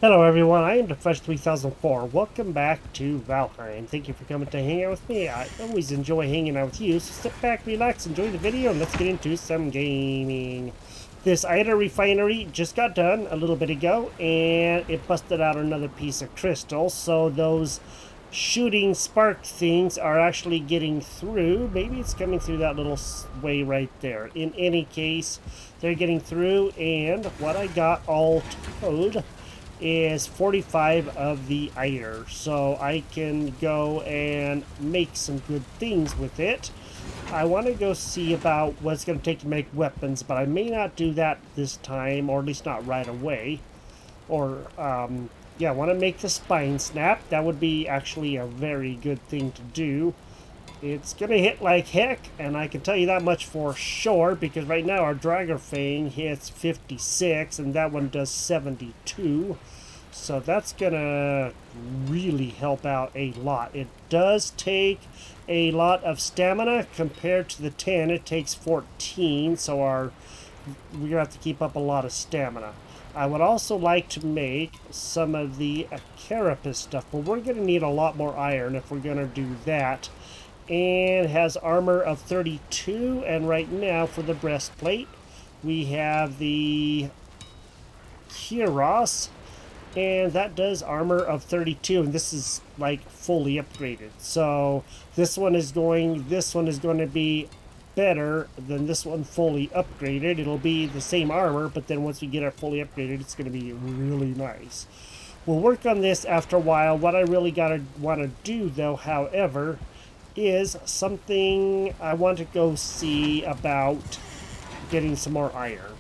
Hello everyone, I am Fresh3004. Welcome back to Valheim. Thank you for coming to hang out with me. I always enjoy hanging out with you, so sit back, relax, enjoy the video, and let's get into some gaming. This Ida refinery just got done a little bit ago, and it busted out another piece of crystal, so those shooting spark things are actually getting through. Maybe it's coming through that little way right there. In any case, they're getting through, and what I got all told is 45 of the iron, so I can go and make some good things with it. I want to go see about what it's going to take to make weapons, but I may not do that this time, or at least not right away. Or yeah, I want to make the spine snap. That would be actually a very good thing to do. It's gonna hit like heck, and I can tell you that much for sure, because right now our Dragger Fang hits 56 and that one does 72. So that's gonna really help out a lot. It does take a lot of stamina compared to the 10. It takes 14, so we're gonna have to keep up a lot of stamina. I would also like to make some of the Carapace stuff, but we're gonna need a lot more iron if we're gonna do that. And has armor of 32, and right now for the breastplate we have the Carapace, and that does armor of 32, and this is like fully upgraded. So this one is going to be better than this one fully upgraded. It'll be the same armor, but then once we get it fully upgraded, it's going to be really nice. We'll work on this after a while. What I really want to do though, however, is something I want to go see about getting some more iron.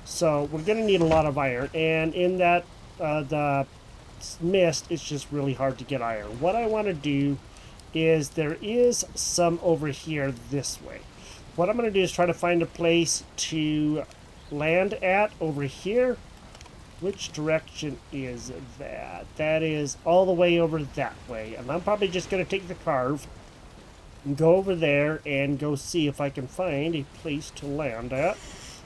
So we're going to need a lot of iron, and in that the mist, it's just really hard to get iron. What I want to do is there is some over here this way. What I'm going to do is try to find a place to land at over here. Which direction is that? That is all the way over that way, and I'm probably just going to take the carve and go over there and go see if I can find a place to land at,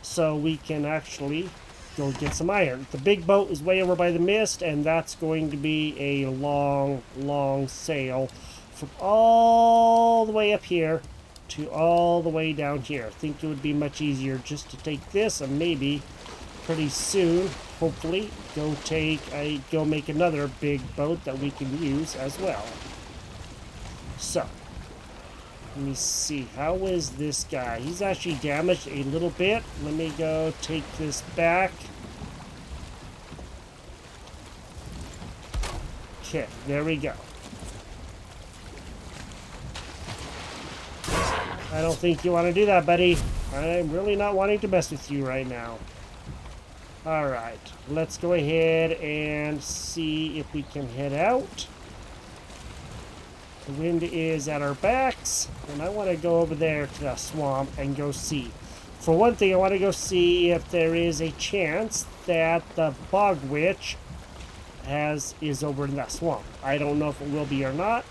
so we can actually go get some iron. The big boat is way over by the mist, and that's going to be a long sail from all the way up here to all the way down here. I think it would be much easier just to take this, and maybe pretty soon, hopefully, go make another big boat that we can use as well. So let me see, how is this guy? He's actually damaged a little bit. Let me go take this back. Okay, there we go. I don't think you want to do that, buddy. I'm really not wanting to mess with you right now. Alright, let's go ahead and see if we can head out. The wind is at our backs, and I want to go over there to the swamp and go see. For one thing, I want to go see if there is a chance that the bog witch is over in that swamp. I don't know if it will be or not,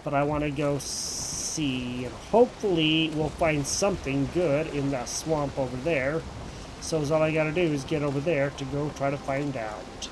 but I want to go see, and hopefully we'll find something good in that swamp over there. So all I got to do is get over there to go try to find out.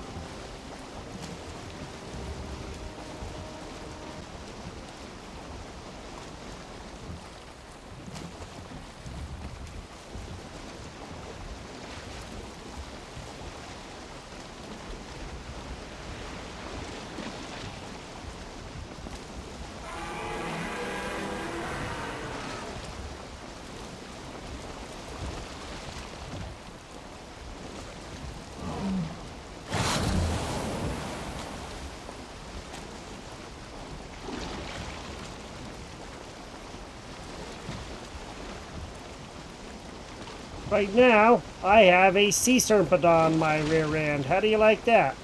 Right now, I have a sea serpent on my rear end. How do you like that?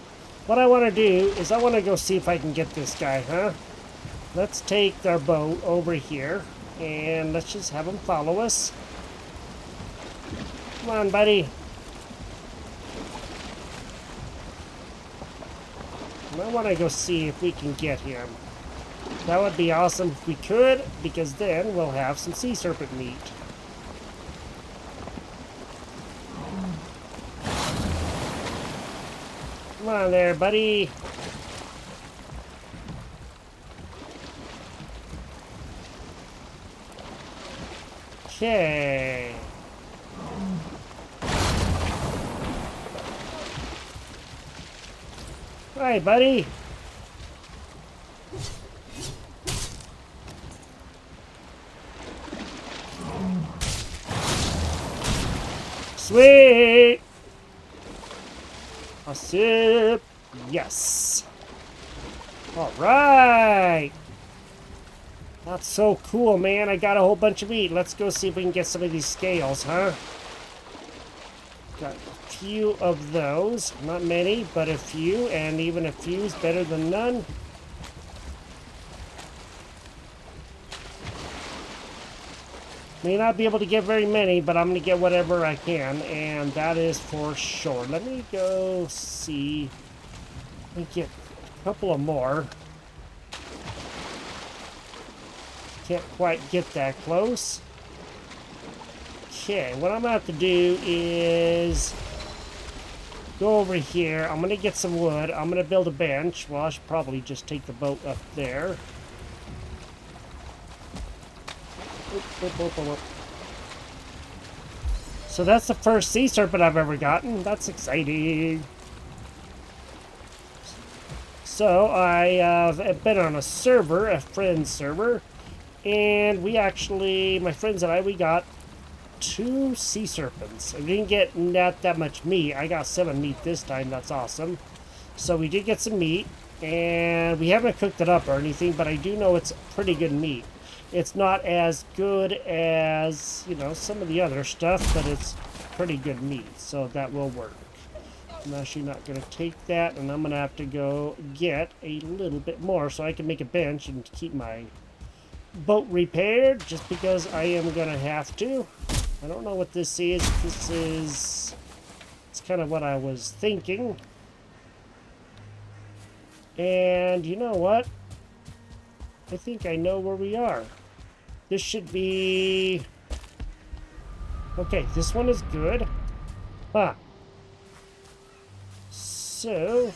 What I want to do is I want to go see if I can get this guy, huh? Let's take our boat over here, and let's just have him follow us. Come on, buddy. I want to go see if we can get him. That would be awesome if we could, because then we'll have some sea serpent meat. on there, buddy. Okay. Hi, buddy. Sweet. A sip. Yes. All right. That's so cool, man. I got a whole bunch of meat. Let's go see if we can get some of these scales, huh? Got a few of those. Not many, but a few. And even a few is better than none. May not be able to get very many, but I'm going to get whatever I can. And that is for sure. Let me go see. Let me get a couple of more. Can't quite get that close. Okay, what I'm going to have to do is go over here. I'm going to get some wood. I'm going to build a bench. Well, I should probably just take the boat up there. So that's the first sea serpent I've ever gotten. That's exciting. So I have been on a server, a friend's server. And we actually, my friends and I, we got 2 sea serpents. I didn't get not that much meat. I got 7 meat this time. That's awesome. So we did get some meat. And we haven't cooked it up or anything, but I do know it's pretty good meat. It's not as good as, you know, some of the other stuff, but it's pretty good meat. So that will work. I'm actually not going to take that, and I'm going to have to go get a little bit more so I can make a bench and keep my boat repaired, just because I am gonna have to. I don't know what this is. It's kind of what I was thinking. And you know what? I think I know where we are. This should be... Okay, this one is good. Huh. So...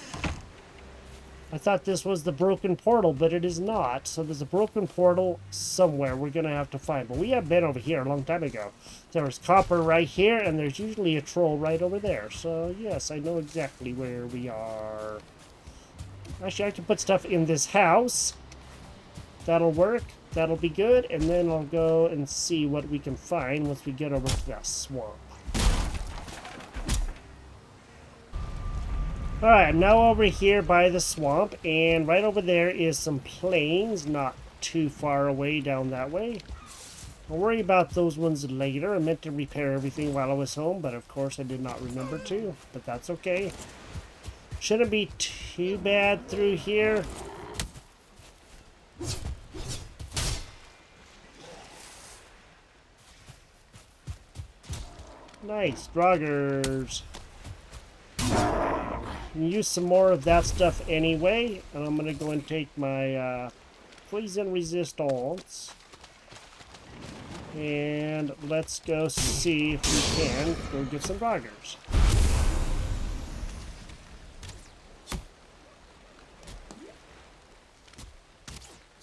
I thought this was the broken portal, but it is not. So there's a broken portal somewhere we're going to have to find. But we have been over here a long time ago. There was copper right here, and there's usually a troll right over there. So, yes, I know exactly where we are. Actually, I can put stuff in this house. That'll work. That'll be good. And then I'll go and see what we can find once we get over to that swamp. Alright, I'm now over here by the swamp, and right over there is some plains, not too far away down that way. I'll worry about those ones later. I meant to repair everything while I was home, but of course I did not remember to, but that's okay. Shouldn't be too bad through here. Nice, draugrs. Use some more of that stuff anyway, and I'm going to go and take my poison resistance, and let's go see if we can go get some draugrs.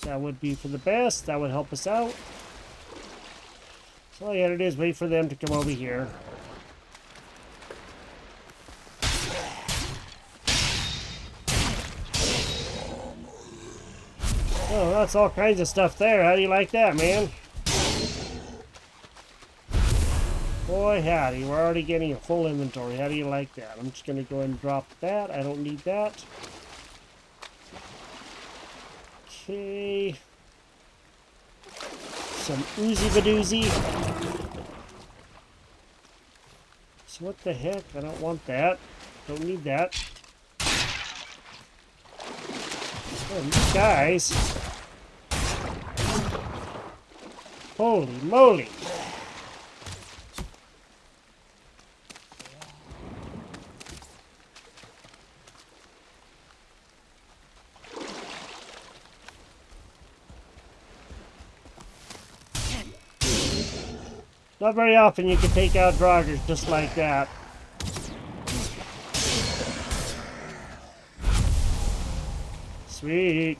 That would be for the best. That would help us out. So all you gotta do is wait for them to come over here. Oh, that's all kinds of stuff there. How do you like that, man? Boy, howdy. We're already getting a full inventory. How do you like that? I'm just going to go ahead and drop that. I don't need that. Okay. Some oozy-badoozy. So what the heck? I don't want that. Don't need that. Oh, these guys. Holy moly. Not very often you can take out draugrs just like that. Sweet.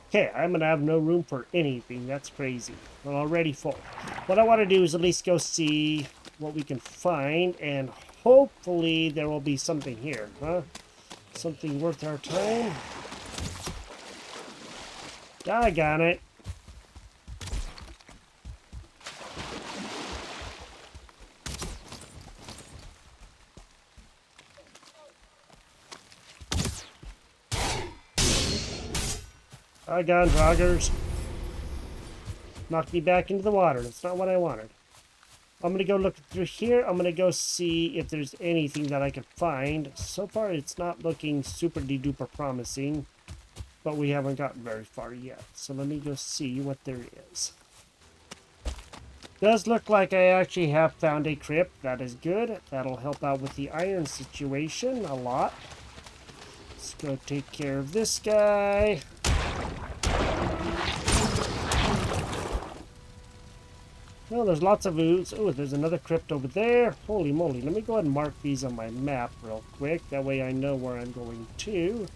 Okay, I'm gonna have no room for anything. That's crazy. I'm already full. What I want to do is at least go see what we can find, and hopefully there will be something here, huh? Something worth our time. Doggone it. Doggone joggers. Knocked me back into the water. That's not what I wanted. I'm going to go look through here. I'm going to go see if there's anything that I can find. So far, it's not looking super duper promising, but we haven't gotten very far yet. So let me go see what there is. Does look like I actually have found a crypt. That is good. That'll help out with the iron situation a lot. Let's go take care of this guy. Oh, there's lots of ooze. Oh, there's another crypt over there. Holy moly. Let me go ahead and mark these on my map real quick. That way I know where I'm going to.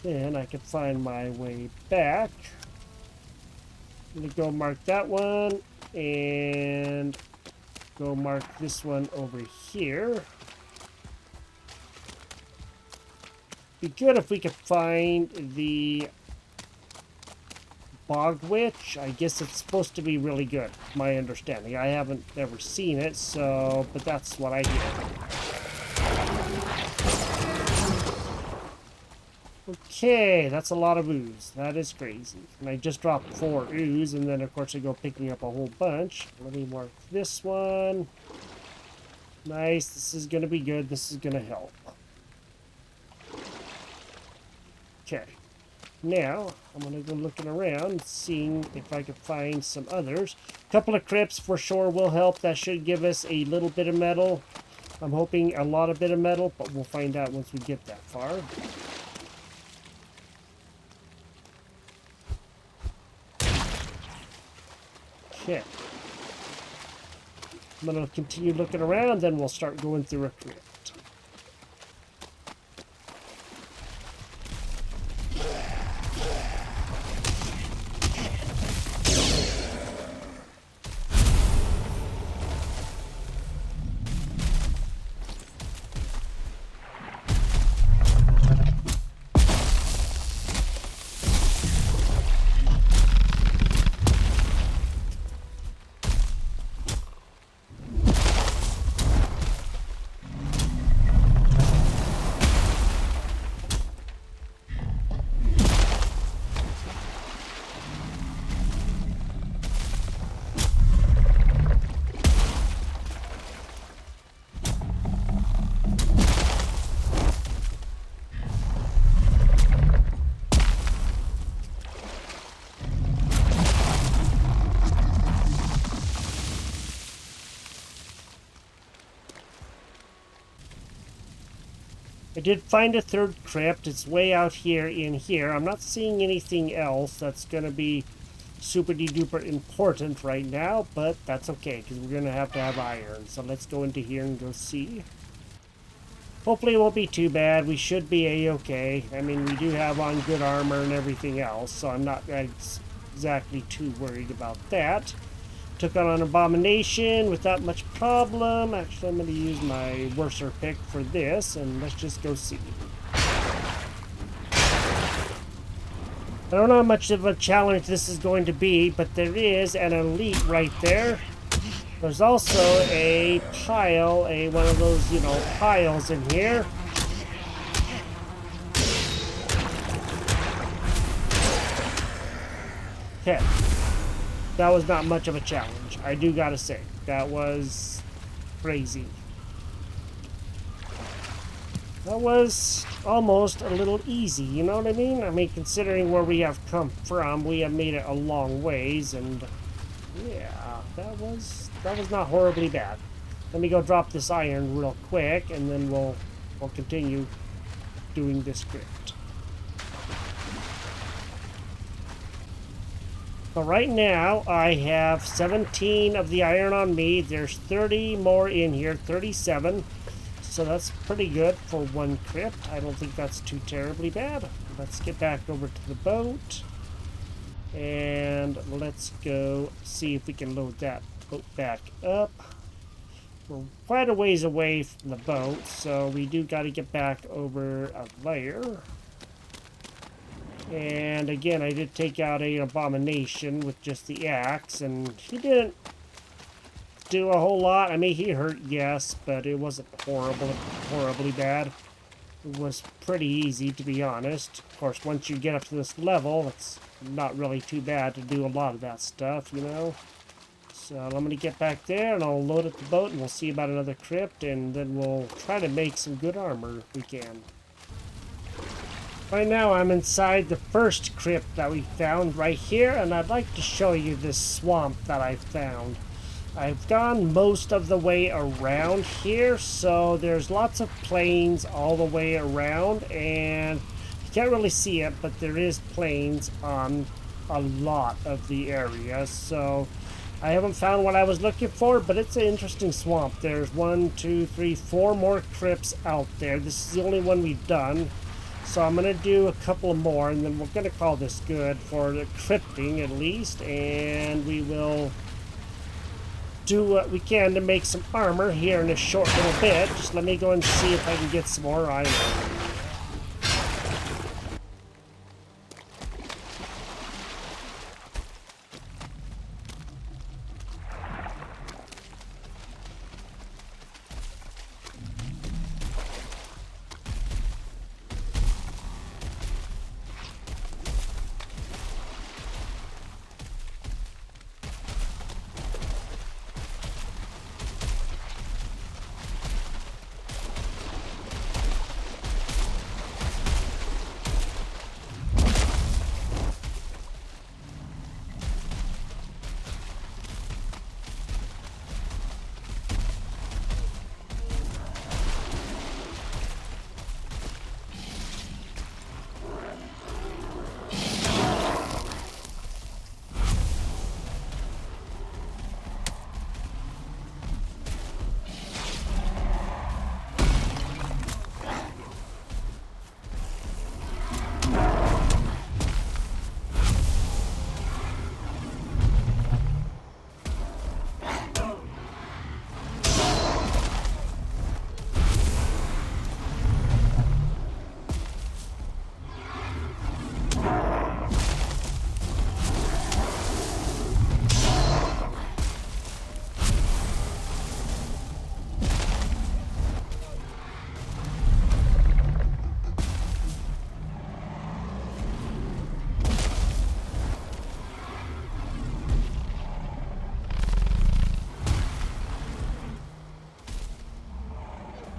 Then I can find my way back. I'm going to go mark that one. And go mark this one over here. Be good if we could find the Bog Witch. I guess it's supposed to be really good, my understanding. I haven't ever seen it, so, but that's what I hear. Okay, that's a lot of ooze. That is crazy. And I just dropped 4 ooze, and then of course I go picking up a whole bunch. Let me mark this one. Nice, this is gonna be good. This is gonna help. Okay. Now, I'm going to go looking around, seeing if I can find some others. A couple of crypts for sure will help. That should give us a little bit of metal. I'm hoping a lot of bit of metal, but we'll find out once we get that far. Okay. I'm going to continue looking around, then we'll start going through a crypt. I did find a third crypt. It's way out here in here. I'm not seeing anything else that's going to be super duper important right now, but that's okay because we're going to have iron. So let's go into here and go see. Hopefully it won't be too bad. We should be a-okay. I mean, we do have on good armor and everything else, so I'm not exactly too worried about that. Took on an abomination without much problem. Actually, I'm going to use my worser pick for this, and let's just go see. I don't know how much of a challenge this is going to be, but there is an elite right there. There's also a pile, one of those, you know, piles in here. Okay. That was not much of a challenge, I do gotta say. That was crazy. That was almost a little easy, you know what I mean? I mean, considering where we have come from, we have made it a long ways, and yeah, that was not horribly bad. Let me go drop this iron real quick, and then we'll continue doing this script. But right now, I have 17 of the iron on me. There's 30 more in here, 37. So that's pretty good for one crypt. I don't think that's too terribly bad. Let's get back over to the boat. And let's go see if we can load that boat back up. We're quite a ways away from the boat, so we do got to get back over a layer. And again, I did take out an abomination with just the axe, and he didn't do a whole lot. I mean, he hurt, yes, but it wasn't horribly bad. It was pretty easy, to be honest. Of course, once you get up to this level, it's not really too bad to do a lot of that stuff, you know? So I'm going to get back there, and I'll load up the boat, and we'll see about another crypt, and then we'll try to make some good armor if we can. Right now, I'm inside the first crypt that we found right here, and I'd like to show you this swamp that I found. I've gone most of the way around here, so there's lots of plains all the way around, and you can't really see it, but there is plains on a lot of the area, so I haven't found what I was looking for, but it's an interesting swamp. There's 4 more crypts out there. This is the only one we've done, so I'm going to do a couple more, and then we're going to call this good for the crypting at least, and we will do what we can to make some armor here in a short little bit. Just let me go and see if I can get some more iron.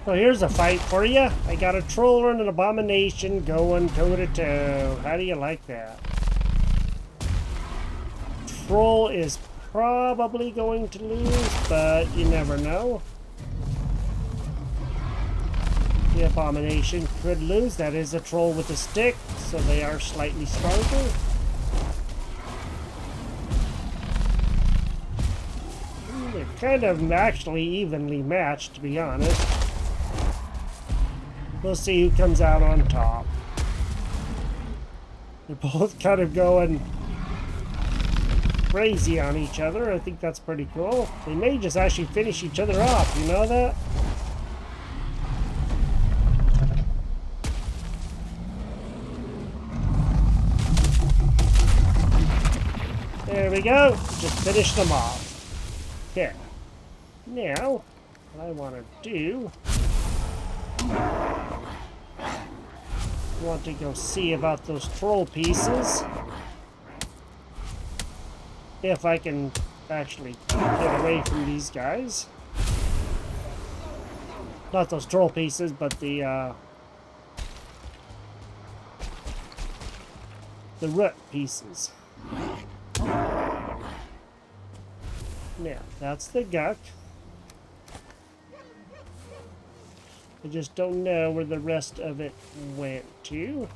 So here's a fight for you. I got a troll and an abomination going toe-to-toe. How do you like that? Troll is probably going to lose, but you never know. The abomination could lose. That is a troll with a stick, so they are slightly stronger. They're kind of actually evenly matched, to be honest. We'll see who comes out on top. They're both kind of going crazy on each other. I think that's pretty cool. They may just actually finish each other off. You know that? There we go. Just finished them off. Okay. Now, what I want to do... want to go see about those troll pieces. If I can actually get away from these guys. Not those troll pieces, but the root pieces. Now, that's the guck. I just don't know where the rest of it went to.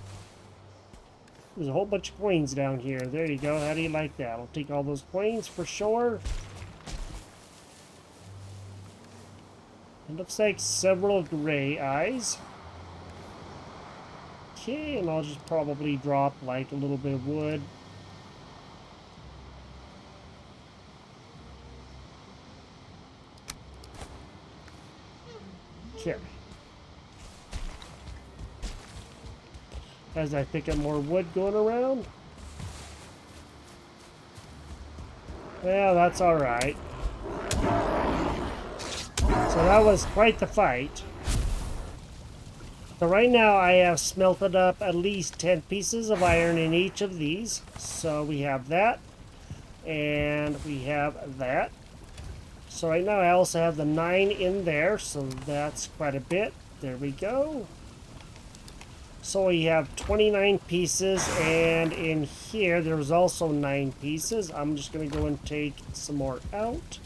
There's a whole bunch of coins down here. There you go. How do you like that? I'll take all those coins for sure. It looks like several gray eyes. Okay, and I'll just probably drop like a little bit of wood. Okay. As I pick up more wood going around. Well, that's alright. So that was quite the fight. So right now I have smelted up at least 10 pieces of iron in each of these. So we have that. And we have that. So right now I also have the 9 in there. So that's quite a bit. There we go. So we have 29 pieces. And in here there was also 9 pieces. I'm just going to go and take some more out.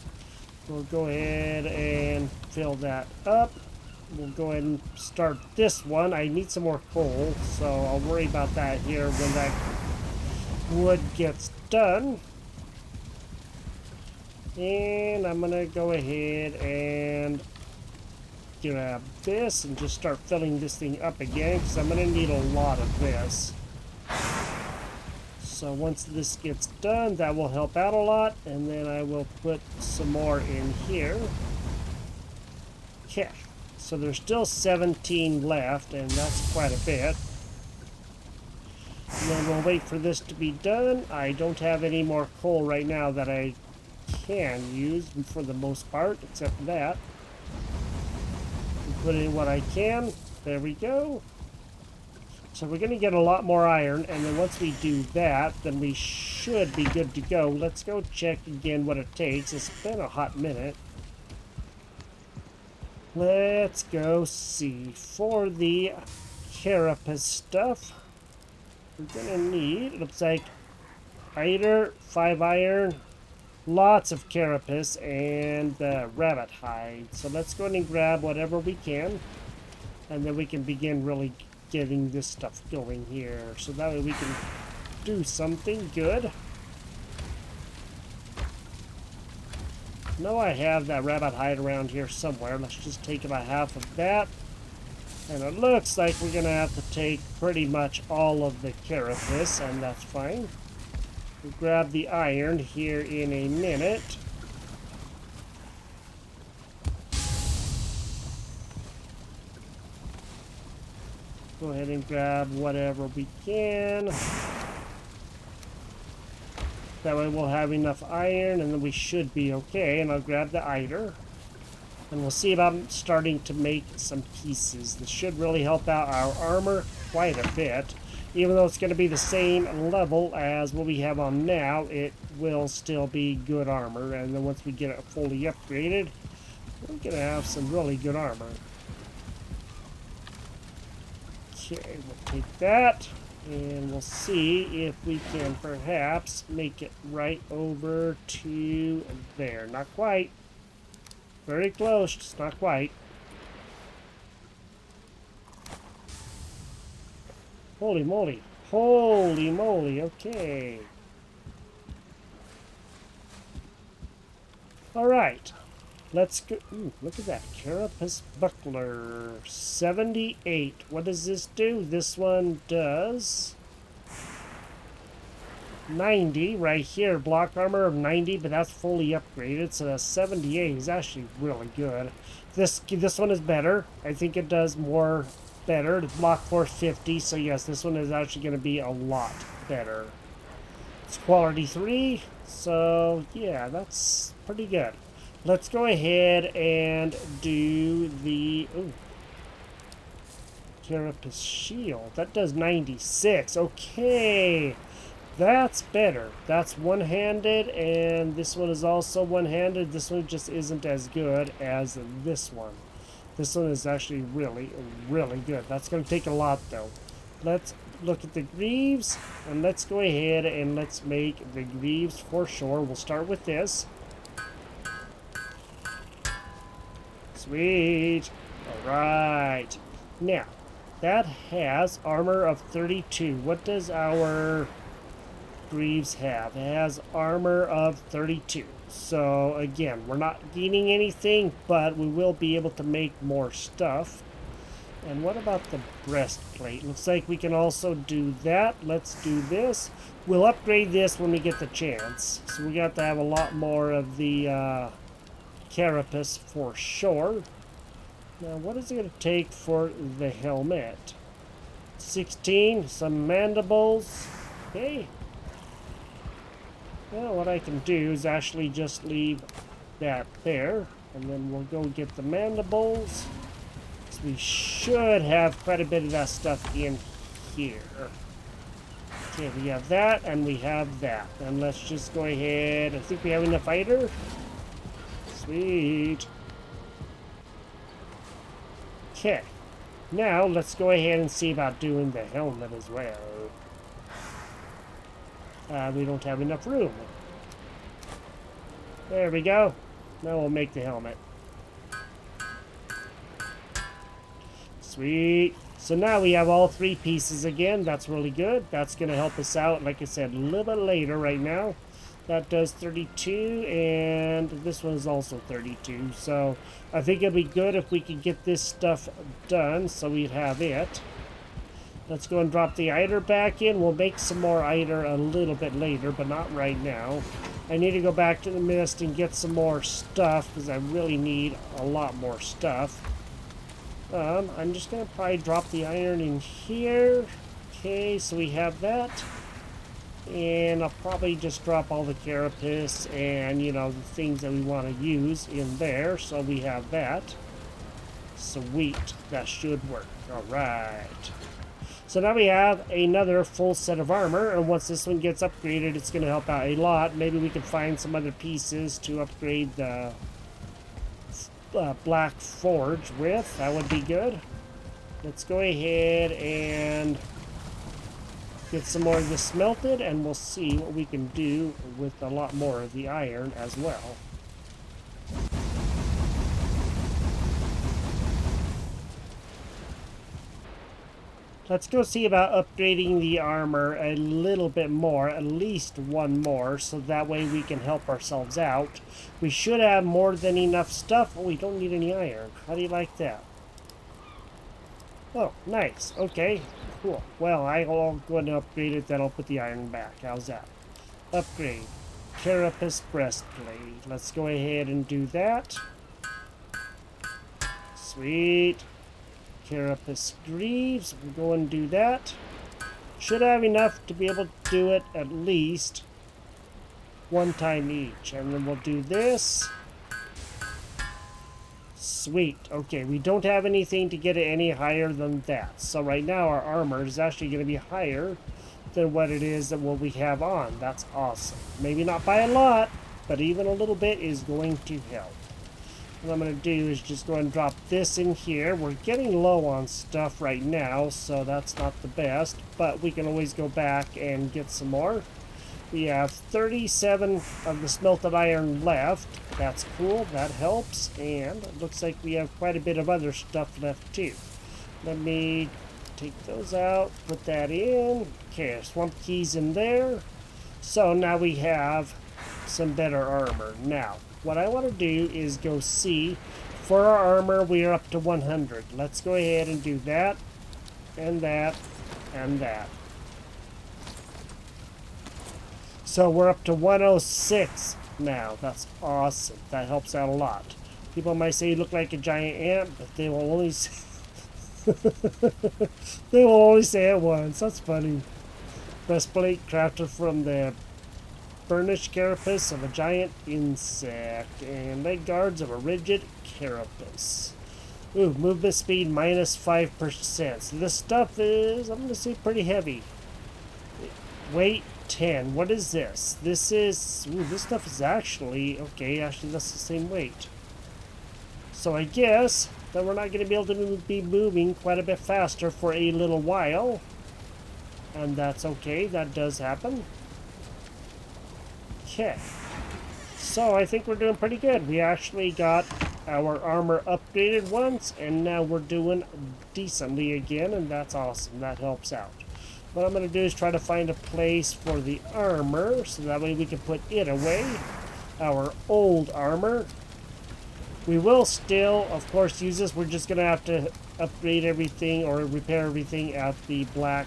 We'll go ahead and fill that up. We'll go ahead and start this one. I need some more coal, so I'll worry about that here when that wood gets done. And I'm going to go ahead and grab this and just start filling this thing up again, because I'm going to need a lot of this. So once this gets done, that will help out a lot, and then I will put some more in here. Okay. So there's still 17 left, and that's quite a bit. And then we'll wait for this to be done. I don't have any more coal right now that I can use for the most part, except that. Put in what I can. There we go. So we're going to get a lot more iron, and then once we do that, then we should be good to go. Let's go check again what it takes. It's been a hot minute. Let's go see. For the Carapace stuff, we're gonna need, it looks like, Eider, 5 iron, lots of Carapace, and rabbit hide. So let's go ahead and grab whatever we can, and then we can begin really getting this stuff going here. So that way we can do something good. Know I have that rabbit hide around here somewhere. Let's just take about half of that. And it looks like we're going to have to take pretty much all of the Carapace, and that's fine. We'll grab the iron here in a minute. Go ahead and grab whatever we can. That way we'll have enough iron, and then we should be okay. And I'll grab the Eider. And we'll see about starting to make some pieces. This should really help out our armor quite a bit. Even though it's going to be the same level as what we have on now, it will still be good armor. And then once we get it fully upgraded, we're going to have some really good armor. Okay, we'll take that. And we'll see if we can perhaps make it right over to there. Not quite. Very close, just not quite. Holy moly. Holy moly, okay. Alright. Let's go. Ooh, look at that. Carapace buckler. 78. What does this do? This one does 90 right here. Block armor of 90, but that's fully upgraded. So that 78 is actually really good. This one is better. I think it does more better. The block 450. So yes, this one is actually going to be a lot better. It's quality 3. So yeah, that's pretty good. Let's go ahead and do the Carapace shield. That does 96. Okay. That's better. That's one-handed, and this one is also one-handed. This one just isn't as good as this one. This one is actually really, really good. That's going to take a lot, though. Let's look at the greaves, and let's go ahead and let's make the greaves for sure. We'll start with this. Sweet. All right. Now, that has armor of 32. What does our Greaves have? It has armor of 32. So again, we're not gaining anything, but we will be able to make more stuff. And what about the breastplate? Looks like we can also do that. Let's do this. We'll upgrade this when we get the chance. So we got to have a lot more of the Carapace for sure. Now, what is it going to take for the helmet? 16, some mandibles. Okay. Well, what I can do is actually just leave that there. And then we'll go get the mandibles. So we should have quite a bit of that stuff in here. Okay, we have that and we have that. And let's just go ahead. I think we have enough fighter. Sweet. Okay. Now, let's go ahead and see about doing the helmet as well. We don't have enough room. There we go. Now we'll make the helmet. Sweet. So now we have all three pieces again. That's really good. That's going to help us out, like I said, a little bit later right now. That does 32, and this one is also 32. So I think it'd be good if we could get this stuff done so we'd have it. Let's go and drop the eider back in. We'll make some more eider a little bit later, but not right now. I need to go back to the mist and get some more stuff because I really need a lot more stuff. I'm just going to probably drop the iron in here. Okay, so we have that. And I'll probably just drop all the carapace and, you know, the things that we want to use in there. So we have that. Sweet. That should work. All right. So now we have another full set of armor. And once this one gets upgraded, it's going to help out a lot. Maybe we can find some other pieces to upgrade the black forge with. That would be good. Let's go ahead and get some more of this smelted, and we'll see what we can do with a lot more of the iron as well. Let's go see about upgrading the armor a little bit more, at least one more, so that way we can help ourselves out. We should have more than enough stuff. Oh, we don't need any iron. How do you like that? Oh, nice. Okay, cool. Well, I'll go ahead and upgrade it, then I'll put the iron back. How's that? Upgrade. Carapace breastplate. Let's go ahead and do that. Sweet. Carapace greaves. We'll go and do that. Should have enough to be able to do it at least one time each. And then we'll do this. Sweet. Okay, we don't have anything to get it any higher than that. So right now our armor is actually going to be higher than what it is that what we have on. That's awesome. Maybe not by a lot, but even a little bit is going to help. What I'm going to do is just go and drop this in here. We're getting low on stuff right now, so that's not the best, but we can always go back and get some more. We have 37 of the smelted iron left. That's cool. That helps. And it looks like we have quite a bit of other stuff left too. Let me take those out. Put that in. Okay, swamp keys in there. So now we have some better armor. Now, what I want to do is go see. For our armor, we are up to 100. Let's go ahead and do that. And that. And that. So we're up to 106 now. That's awesome. That helps out a lot. People might say you look like a giant ant, but they will only say they will only say it once. That's funny. Breastplate crafted from the burnished carapace of a giant insect, and leg guards of a rigid carapace. Ooh, movement speed minus 5%. So this stuff is, I'm going to say, pretty heavy. Weight 10. What is this? This is... Ooh, this stuff is actually... Okay, actually that's the same weight. So I guess that we're not going to be able to be moving quite a bit faster for a little while. And that's okay. That does happen. Okay. So I think we're doing pretty good. We actually got our armor upgraded once, and now we're doing decently again, and that's awesome. That helps out. What I'm going to do is try to find a place for the armor, so that way we can put it away. Our old armor. We will still, of course, use this. We're just going to have to upgrade everything or repair everything at the Black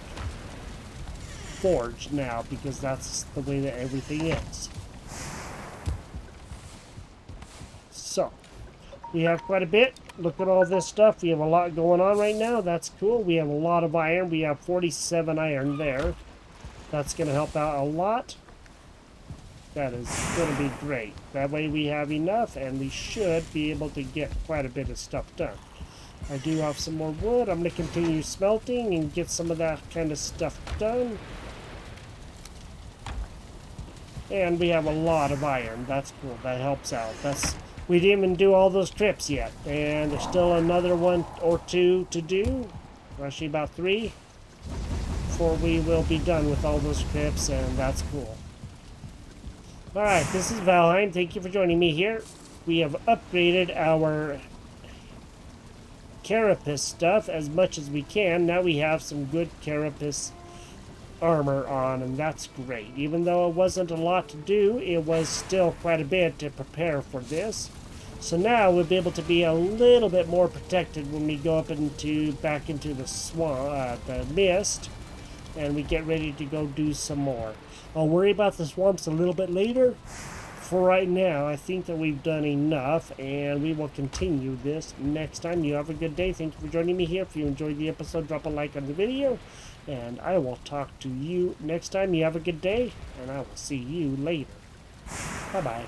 Forge now, because that's the way that everything is. So, we have quite a bit. Look at all this stuff. We have a lot going on right now. That's cool. We have a lot of iron. We have 47 iron there. That's going to help out a lot. That is going to be great. That way we have enough, and we should be able to get quite a bit of stuff done. I do have some more wood. I'm going to continue smelting and get some of that kind of stuff done. And we have a lot of iron. That's cool. That helps out. We didn't even do all those trips yet. And there's still another one or two to do. Actually about 3. Before we will be done with all those trips, and that's cool. Alright, this is Valheim. Thank you for joining me here. We have upgraded our Carapace stuff as much as we can. Now we have some good Carapace armor on, and that's great. Even though it wasn't a lot to do, it was still quite a bit to prepare for this. So now we'll be able to be a little bit more protected when we go up back into the swamp, the mist, and we get ready to go do some more. I'll worry about the swamps a little bit later. For right now, I think that we've done enough, and we will continue this next time. You have a good day. Thank you for joining me here. If you enjoyed the episode, drop a like on the video, and I will talk to you next time. You have a good day, and I will see you later. Bye-bye.